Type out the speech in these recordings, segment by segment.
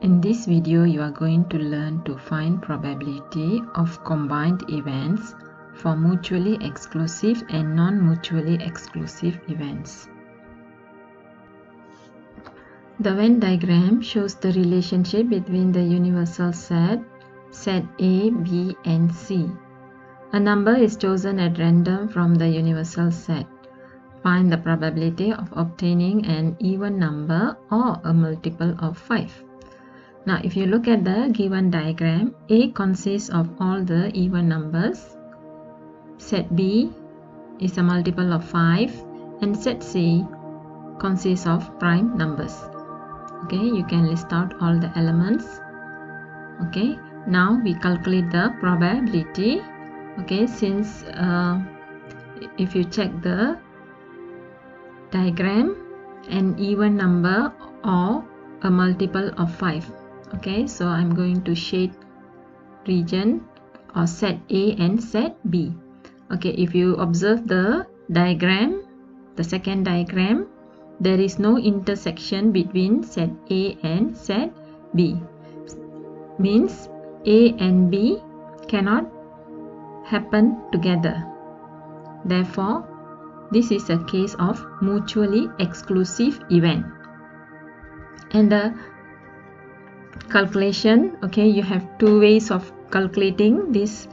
In this video, you are going to learn to find probability of combined events for mutually exclusive and non-mutually exclusive events. The Venn diagram shows the relationship between the universal set A, B, and C. A number is chosen at random from the universal set. Find the probability of obtaining an even number or a multiple of 5. Now, if you look at the given diagram, A consists of all the even numbers, set B is a multiple of 5, and set C consists of prime numbers. Okay, you can list out all the elements. Okay, now we calculate the probability. Okay, since if you check the diagram, an even number or a multiple of 5. Okay, so I'm going to shade region or set A and set B. Okay, if you observe the diagram, the second diagram, there is no intersection between set A and set B. Means A and B cannot happen together. Therefore, this is a case of mutually exclusive event. And the calculation, okay, you have two ways of calculating this,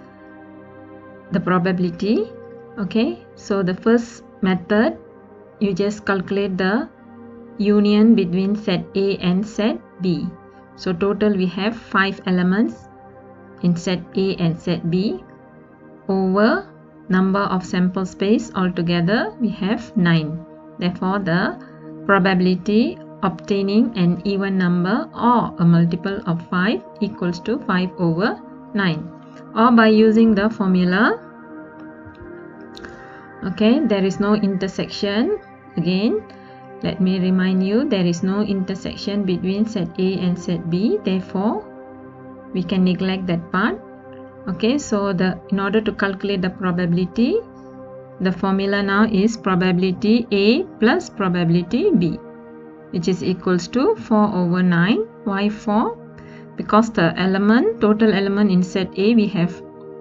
the probability. Okay, so the first method, you just calculate the union between set A and set B. So total we have 5 elements in set A and set B over number of sample space altogether we have 9. Therefore the probability obtaining an even number or a multiple of 5 equals to 5 over 9. Or by using the formula, okay, there is no intersection. Again, let me remind you, there is no intersection between set A and set B. Therefore, we can neglect that part. Okay, so in order to calculate the probability, the formula now is probability A plus probability B, which is equals to 4 over 9. Why 4? Because the total element in set A we have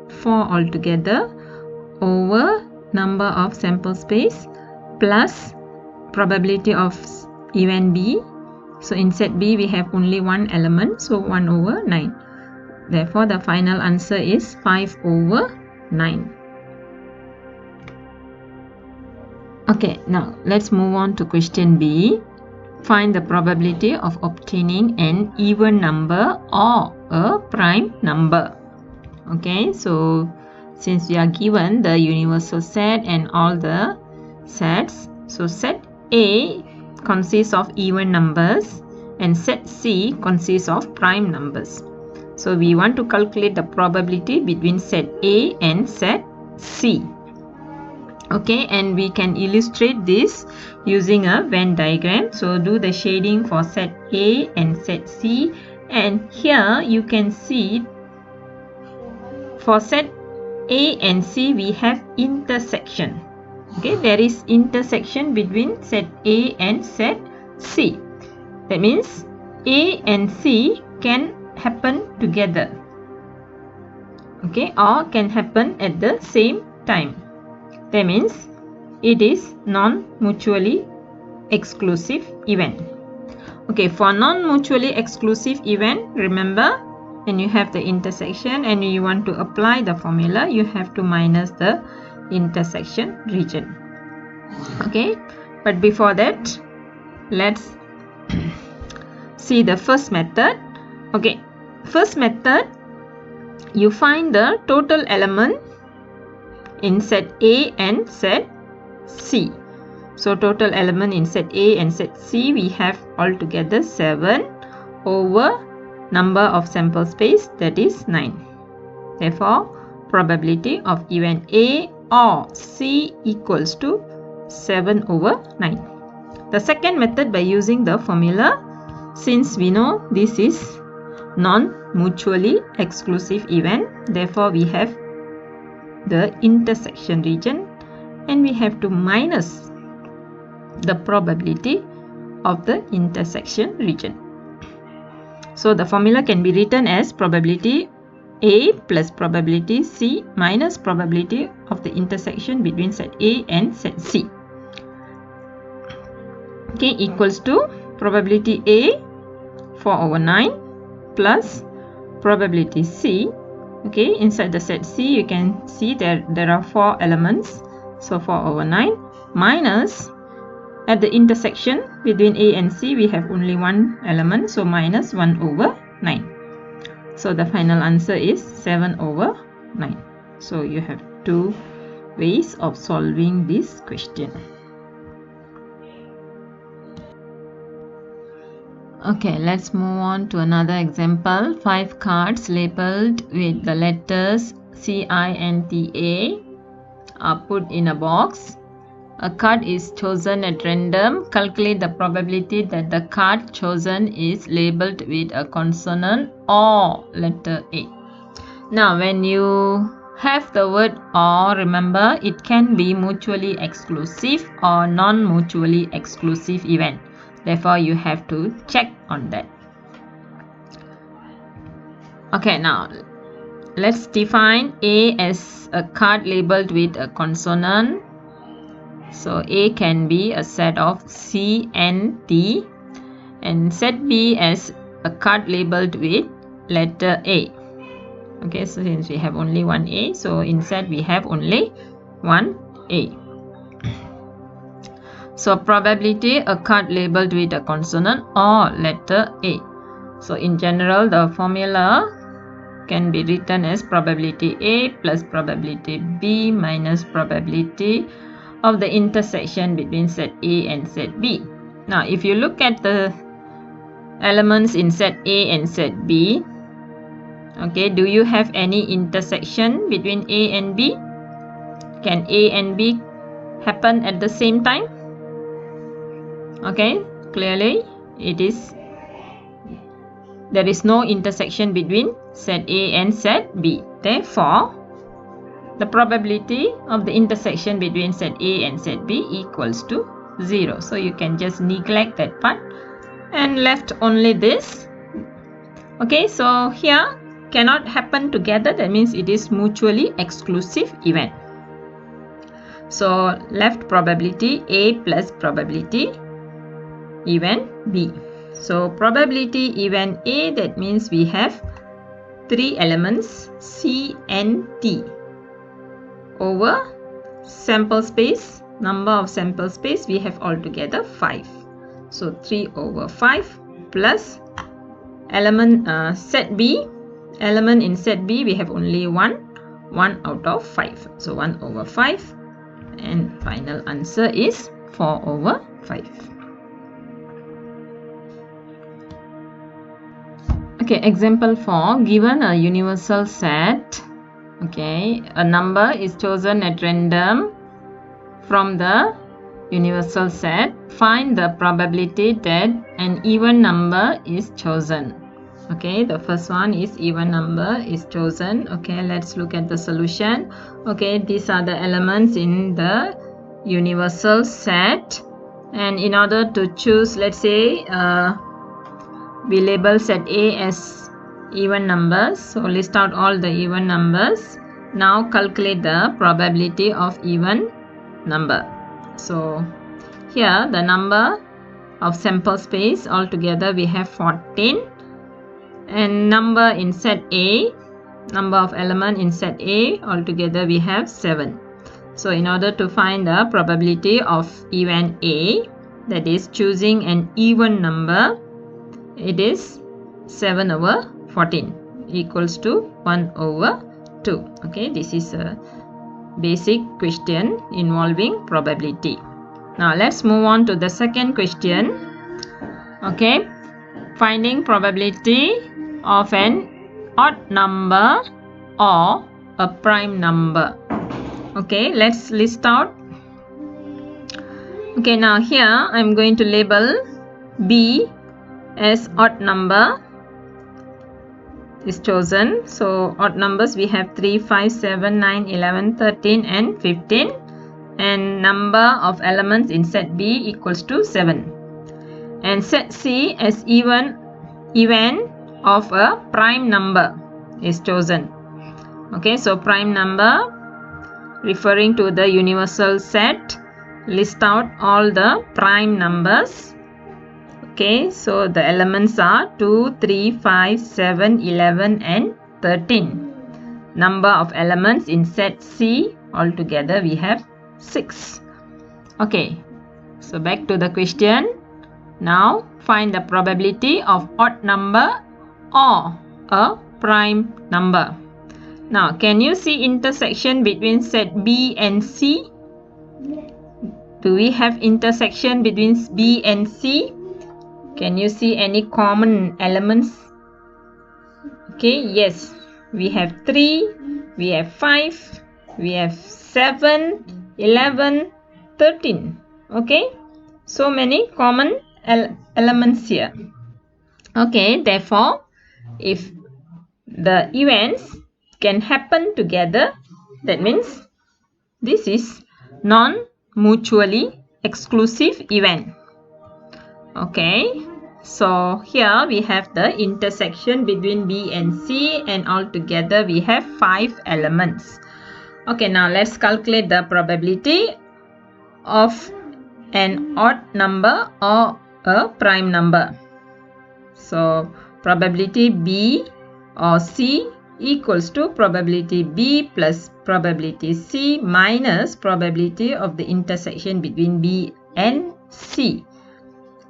4 altogether over number of sample space plus probability of event B. So in set B we have only one element, so 1 over 9. Therefore the final answer is 5 over 9. Okay, now let's move on to question B. Find the probability of obtaining an even number or a prime number. Okay, so since we are given the universal set and all the sets, so set A consists of even numbers and set C consists of prime numbers. So we want to calculate the probability between set A and set C. Okay, and we can illustrate this using a Venn diagram. So do the shading for set A and set C, and here you can see for set A and C we have intersection. Okay, there is intersection between set A and set C. That means A and C can happen together. Okay, or can happen at the same time. That means it is non-mutually exclusive event. Okay, for non-mutually exclusive event, remember, when you have the intersection and you want to apply the formula, you have to minus the intersection region. Okay, but before that, let's see the first method. Okay, first method, you find the total element in set A and set C. So total element in set A and set C we have altogether 7 over number of sample space, that is 9. Therefore, probability of event A or C equals to 7 over 9. The second method, by using the formula, since we know this is non-mutually exclusive event, therefore we have the intersection region and we have to minus the probability of the intersection region. So the formula can be written as probability A plus probability C minus probability of the intersection between set A and set C. Okay, equals to probability A 4/9 plus probability C. Okay, inside the set C you can see there are 4 elements, so 4/9 minus, at the intersection between A and C we have only one element, so minus 1/9. So the final answer is 7/9. So you have 2 ways of solving this question. Okay, let's move on to another example. 5 cards labeled with the letters CINTA are put in a box. A card is chosen at random. Calculate the probability that the card chosen is labeled with a consonant or letter A. Now, when you have the word or, remember it can be mutually exclusive or non-mutually exclusive event. Therefore, you have to check on that. Okay, now let's define A as a card labeled with a consonant. So A can be a set of C and D, and set B as a card labeled with letter A. Okay, so since we have only one A, so in set we have only one A. So probability, a card labeled with a consonant or letter A. So in general the formula can be written as probability A plus probability B minus probability of the intersection between set A and set B. Now if you look at the elements in set A and set B, okay, do you have any intersection between A and B? Can A and B happen at the same time? Okay, clearly there is no intersection between set A and set B. Therefore, the probability of the intersection between set A and set B equals to 0. So you can just neglect that part and left only this. Okay, so here cannot happen together, that means it is mutually exclusive event. So left probability A plus probability event B. So probability event A, that means we have 3 elements C and T over sample space, number of sample space we have altogether 5. So 3/5 plus element set B, element in set B we have only 1 out of 5. So 1/5, and final answer is 4/5. Okay, example 4. Given a universal set, okay, a number is chosen at random from the universal set. Find the probability that an even number is chosen. Okay, the first one is even number is chosen. Okay, let's look at the solution. Okay, these are the elements in the universal set, and in order to choose, let's say we label set A as even numbers, so list out all the even numbers. Now calculate the probability of even number. So here the number of sample space altogether we have 14, and number in set A, number of element in set A altogether we have 7. So in order to find the probability of event A, that is choosing an even number, it is 7/14 equals to 1/2. Okay, this is a basic question involving probability. Now let's move on to the second question. Okay, finding probability of an odd number or a prime number. Okay, let's list out. Okay, now here I'm going to label B as odd number is chosen. So odd numbers we have 3, 5, 7, 9, 11, 13 and 15, and number of elements in set B equals to 7, and set C as even event of a prime number is chosen. Okay, so prime number referring to the universal set. List out all the prime numbers. Okay, so the elements are 2, 3, 5, 7, 11 and 13. Number of elements in set C, altogether we have 6. Okay, so back to the question. Now find the probability of odd number or a prime number. Now can you see intersection between set B and C? Do we have intersection between B and C? Can you see any common elements? Okay, yes. We have 3, we have 5, we have 7, 11, 13. Okay, so many common elements here. Okay, therefore, if the events can happen together, that means this is non-mutually exclusive event. Okay, so here we have the intersection between B and C, and altogether we have 5 elements. Okay, now let's calculate the probability of an odd number or a prime number. So probability B or C equals to probability B plus probability C minus probability of the intersection between B and C.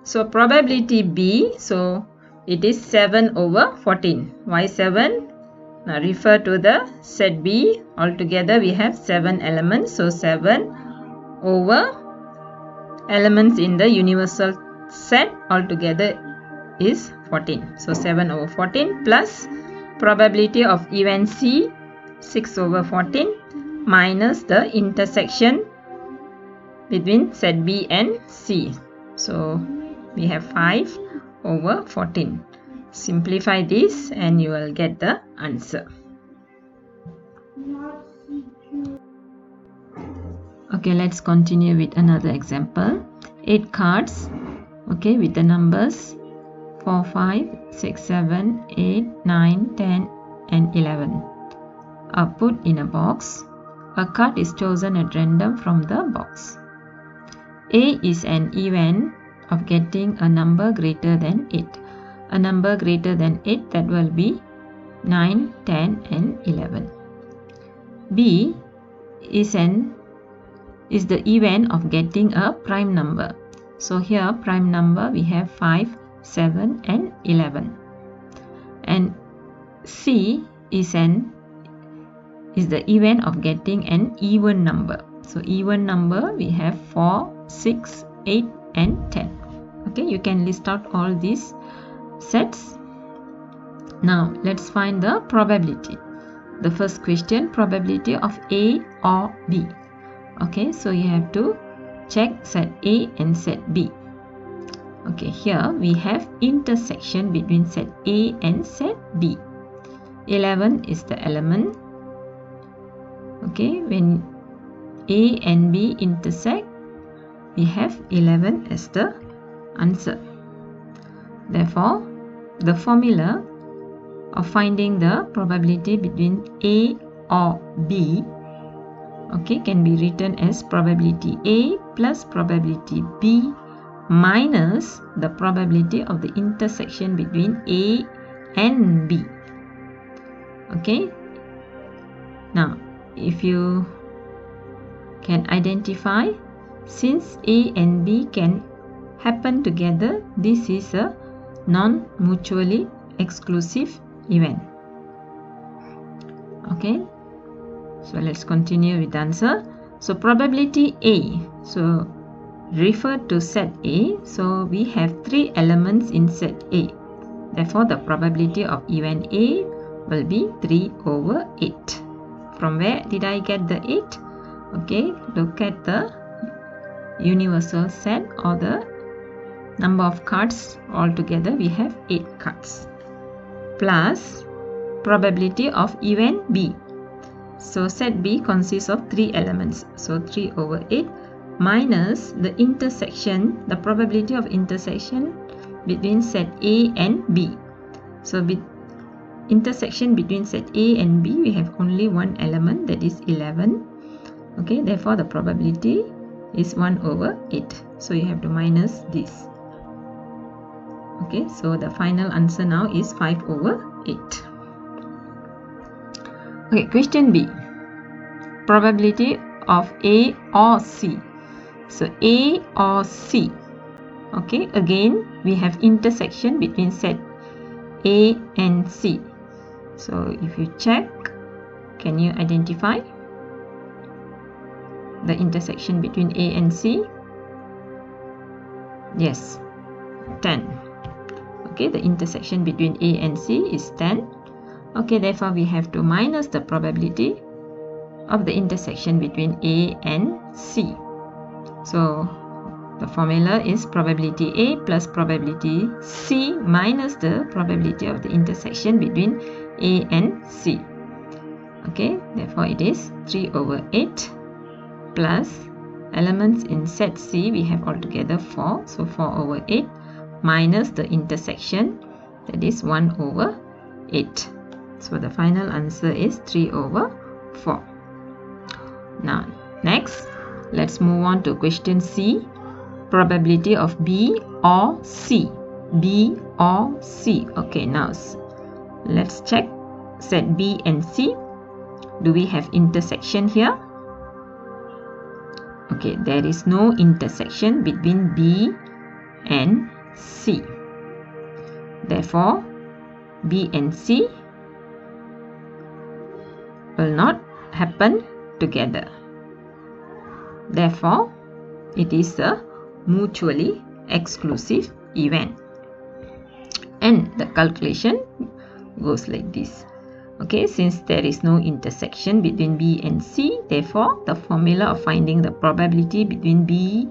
So probability B, so it is 7 over 14. Why 7? Now refer to the set B. Altogether we have 7 elements. So 7 over elements in the universal set, altogether is 14. So 7 over 14 plus probability of event C, 6 over 14 minus the intersection between set B and C. So we have 5 over 14. Simplify this and you will get the answer. Okay, let's continue with another example. 8 cards, okay, with the numbers 4, 5, 6, 7, 8, 9, 10 and 11 are put in a box. A card is chosen at random from the box. A is an event of getting a number greater than 8. A number greater than 8, that will be 9, 10 and 11. B is the event of getting a prime number. So here prime number we have 5, 7 and 11. And C is the event of getting an even number. So even number we have 4, 6, 8 and 10. Okay, you can list out all these sets. Now let's find the probability. The first question, probability of A or B. Okay, so you have to check set A and set B. Okay, here we have intersection between set A and set B. 11 is the element. Okay, when A and B intersect, we have 11 as the answer. Therefore, the formula of finding the probability between A or B, okay, can be written as probability A plus probability B minus the probability of the intersection between A and B. Okay, now if you can identify, since A and B can happen together, this is a non-mutually exclusive event. Okay, so let's continue with the answer. So probability A, so refer to set A. So we have 3 elements in set A. Therefore the probability of event A will be 3 over 8. From where did I get the 8? Okay, look at the universal set or the number of cards. Altogether we have 8 cards plus probability of event B. So set B consists of 3 elements, so 3 over 8 minus the intersection, the probability of intersection between set A and B. So with intersection between set A and B, we have only one element, that is 11. Okay, therefore the probability is 1 over 8. So you have to minus this. Okay, so the final answer now is 5 over 8. Okay, question B. Probability of A or C. So A or C. Okay, again we have intersection between set A and C. So if you check, can you identify the intersection between A and C? Yes, 10. Okay, the intersection between A and C is 10. Okay, therefore we have to minus the probability of the intersection between A and C. So the formula is probability A plus probability C minus the probability of the intersection between A and C. Okay, therefore it is 3 over 8 plus elements in set C we have altogether 4. So 4 over 8 minus the intersection, that is 1 over 8. So the final answer is 3 over 4. Now next, let's move on to question C. Probability of B or C. B or C. Okay, now let's check set B and C. Do we have intersection here? Okay, there is no intersection between B and C. Therefore, B and C will not happen together. Therefore, it is a mutually exclusive event. And the calculation goes like this. Okay, since there is no intersection between B and C, therefore the formula of finding the probability between B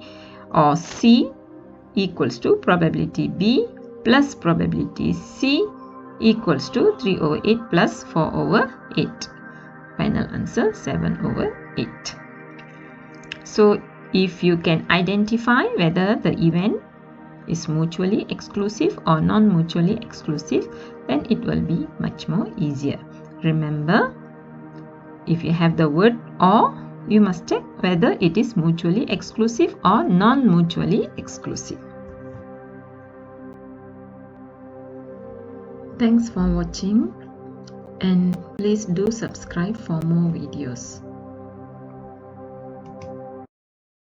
or C equals to probability B plus probability C equals to 3 over 8 plus 4 over 8. Final answer 7 over 8. So if you can identify whether the event is mutually exclusive or non-mutually exclusive, then it will be much more easier. Remember, if you have the word or, you must check whether it is mutually exclusive or non-mutually exclusive. Thanks for watching, and please do subscribe for more videos.